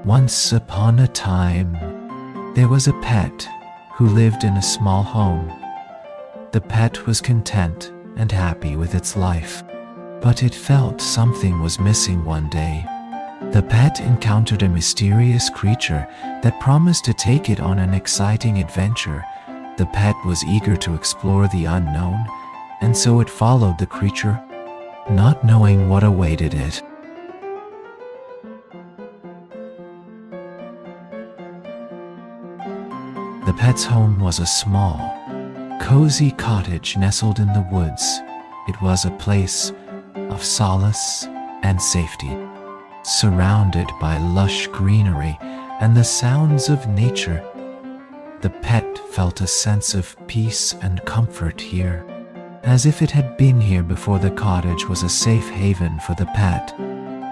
Once upon a time, there was a pet who lived in a small home. The pet was content and happy with its life, but it felt something was missing one day. The pet encountered a mysterious creature that promised to take it on an exciting adventure. The pet was eager to explore the unknown, and so it followed the creature, not knowing what awaited it. The pet's home was a small, cozy cottage nestled in the woods. It was a place of solace and safety, surrounded by lush greenery and the sounds of nature. The pet felt a sense of peace and comfort here, as if it had been here before. The cottage was a safe haven for the pet,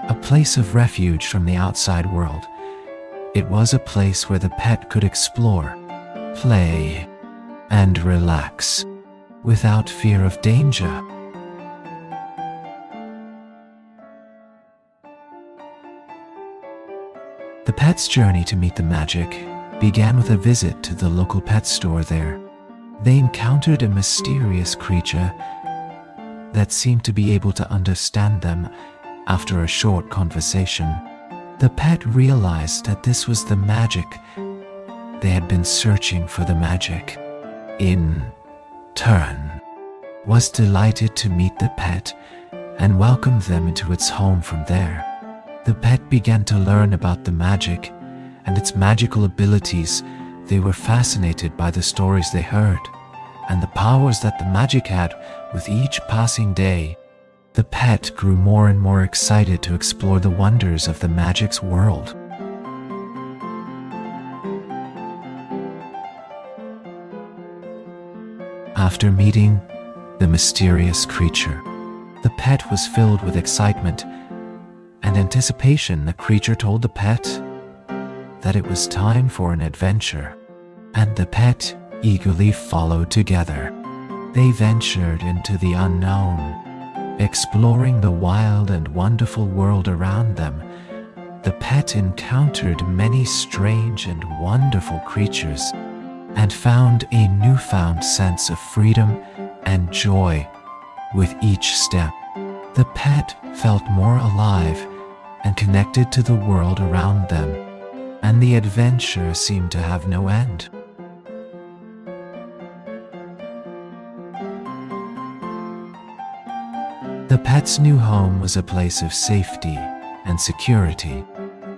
a place of refuge from the outside world. It was a place where the pet could explore, play, and relax without fear of danger. The pet's journey to meet the magic began with a visit to the local pet store there. They encountered a mysterious creature that seemed to be able to understand them. After a short conversation, the pet realized that this was the magic. They had been searching for the magic. In turn, was delighted to meet the pet and welcomed them into its home from there. The pet began to learn about the magic and its magical abilities. They were fascinated by the stories they heard and the powers that the magic had. With each passing day, the pet grew more and more excited to explore the wonders of the magic's world. After meeting the mysterious creature, the pet was filled with excitement and anticipation. The creature told the pet that it was time for an adventure, and the pet eagerly followed together. They ventured into the unknown, exploring the wild and wonderful world around them. The pet encountered many strange and wonderful creatures and found a newfound sense of freedom and joy. With each step, the pet felt more alive and connected to the world around them, and the adventure seemed to have no end. The pet's new home was a place of safety and security,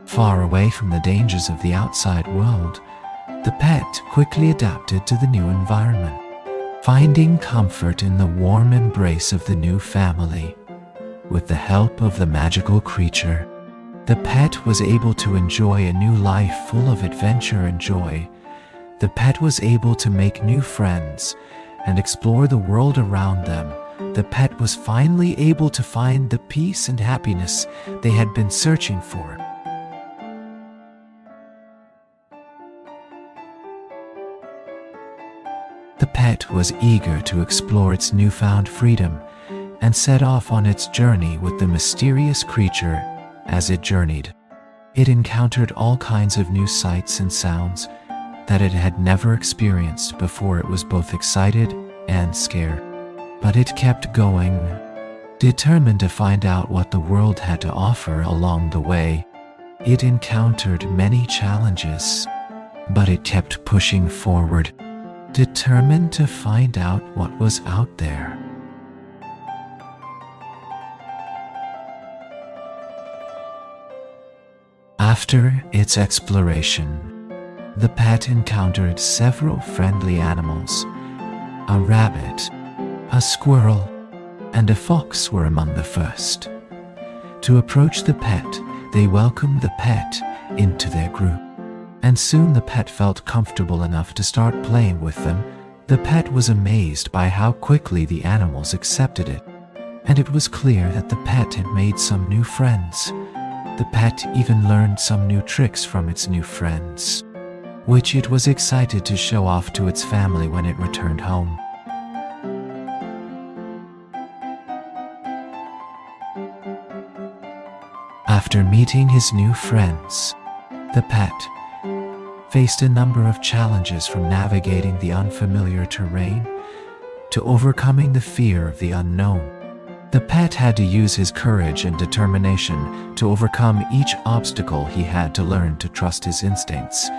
far away from the dangers of the outside world. The pet quickly adapted to the new environment, finding comfort in the warm embrace of the new family. With the help of the magical creature, the pet was able to enjoy a new life full of adventure and joy. The pet was able to make new friends and explore the world around them. The pet was finally able to find the peace and happiness they had been searching for. The pet was eager to explore its newfound freedom and set off on its journey with the mysterious creature. As it journeyed, it encountered all kinds of new sights and sounds that it had never experienced before. It was both excited and scared, but it kept going, determined to find out what the world had to offer along the way. It encountered many challenges, but it kept pushing forward, determined to find out what was out there. After its exploration, the pet encountered several friendly animals. A rabbit, a squirrel, and a fox were among the first. To approach the pet, they welcomed the pet into their group, and soon the pet felt comfortable enough to start playing with them. The pet was amazed by how quickly the animals accepted it, and it was clear that the pet had made some new friends. The pet even learned some new tricks from its new friends, which it was excited to show off to its family when it returned home. After meeting his new friends, The pet faced a number of challenges, from navigating the unfamiliar terrain to overcoming the fear of the unknown. The pet had to use his courage and determination to overcome each obstacle. He had to learn to trust his instincts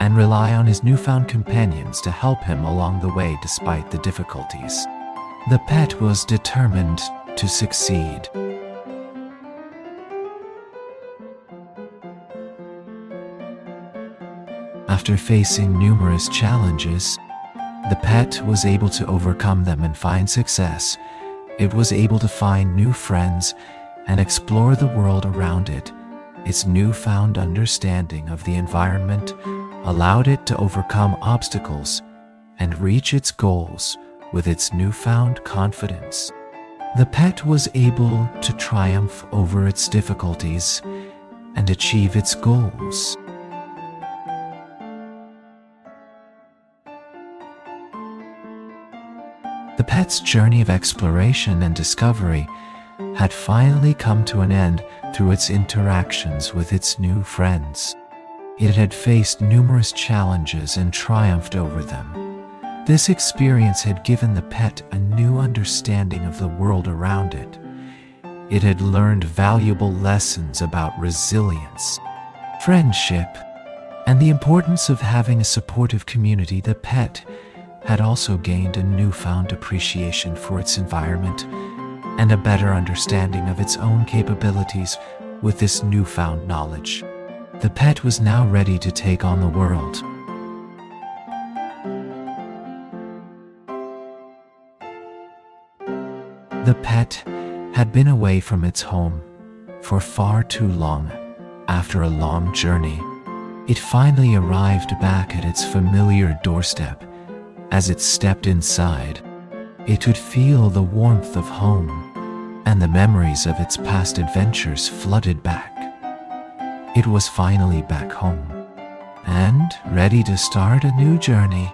and rely on his newfound companions to help him along the way despite the difficulties. The pet was determined to succeed. After facing numerous challenges, the pet was able to overcome them and find success. It was able to find new friends and explore the world around it. Its newfound understanding of the environment allowed it to overcome obstacles and reach its goals with its newfound confidence. The pet was able to triumph over its difficulties and achieve its goals. The pet's journey of exploration and discovery had finally come to an end through its interactions with its new friends. It had faced numerous challenges and triumphed over them. This experience had given the pet a new understanding of the world around it. It had learned valuable lessons about resilience, friendship, and the importance of having a supportive community. The pet had also gained a newfound appreciation for its environment and a better understanding of its own capabilities. With this newfound knowledge, the pet was now ready to take on the world. The pet had been away from its home for far too long. After a long journey, it finally arrived back at its familiar doorstep. As it stepped inside, it could feel the warmth of home, and the memories of its past adventures flooded back. It was finally back home and ready to start a new journey.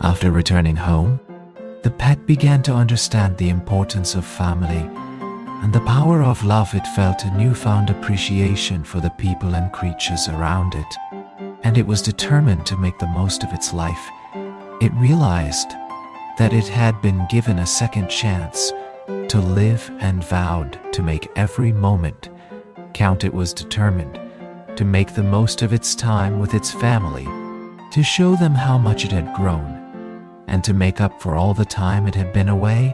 After returning home, the pet began to understand the importance of family and the power of love. It felt a newfound appreciation for the people and creatures around it, and it was determined to make the most of its life. It realized that it had been given a second chance to live and vowed to make every moment count. It was determined to make the most of its time with its family, to show them how much it had grown, and to make up for all the time it had been away.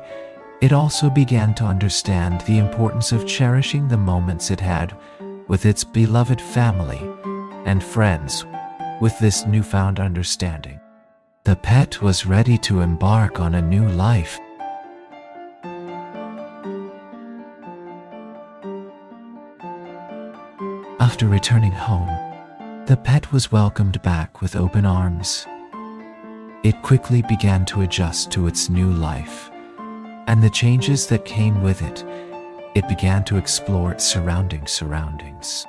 It also began to understand the importance of cherishing the moments it had with its beloved family and friends. With this newfound understanding, the pet was ready to embark on a new life. After returning home, the pet was welcomed back with open arms. It quickly began to adjust to its new life and the changes that came with it. It began to explore its surroundings,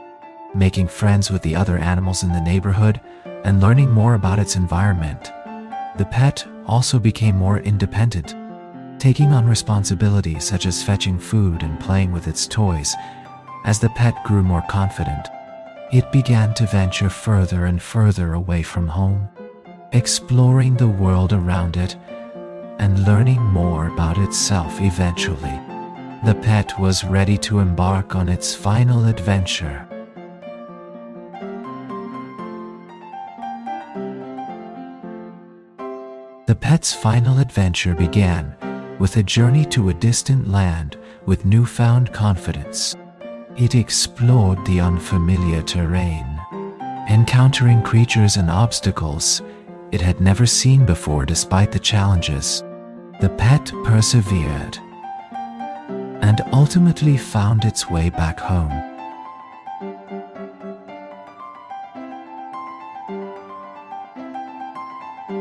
making friends with the other animals in the neighborhood and learning more about its environment. The pet also became more independent, taking on responsibilities such as fetching food and playing with its toys. As the pet grew more confident, it began to venture further and further away from home, exploring the world around it and learning more about itself. Eventually, the pet was ready to embark on its final adventure. The pet's final adventure began with a journey to a distant land with newfound confidence. It explored the unfamiliar terrain, encountering creatures and obstacles it had never seen before. Despite the challenges, the pet persevered and ultimately found its way back home.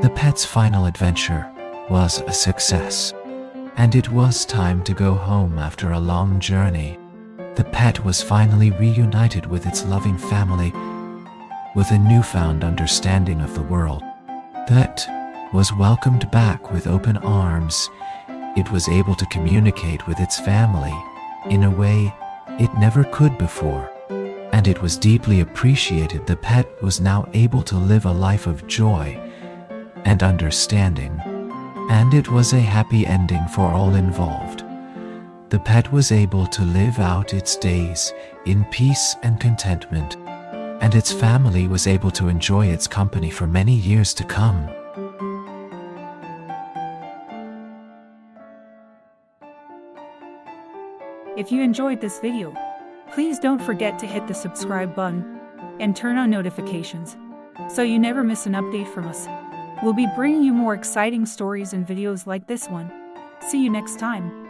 The pet's final adventure was a success, and it was time to go home after a long journey. The pet was finally reunited with its loving family with a newfound understanding of the world. The pet was welcomed back with open arms. It was able to communicate with its family in a way it never could before, and it was deeply appreciated. The pet was now able to live a life of joy and understanding, and it was a happy ending for all involved. The pet was able to live out its days in peace and contentment, and its family was able to enjoy its company for many years to come. If you enjoyed this video, please don't forget to hit the subscribe button and turn on notifications so you never miss an update from us. We'll be bringing you more exciting stories and videos like this one. See you next time.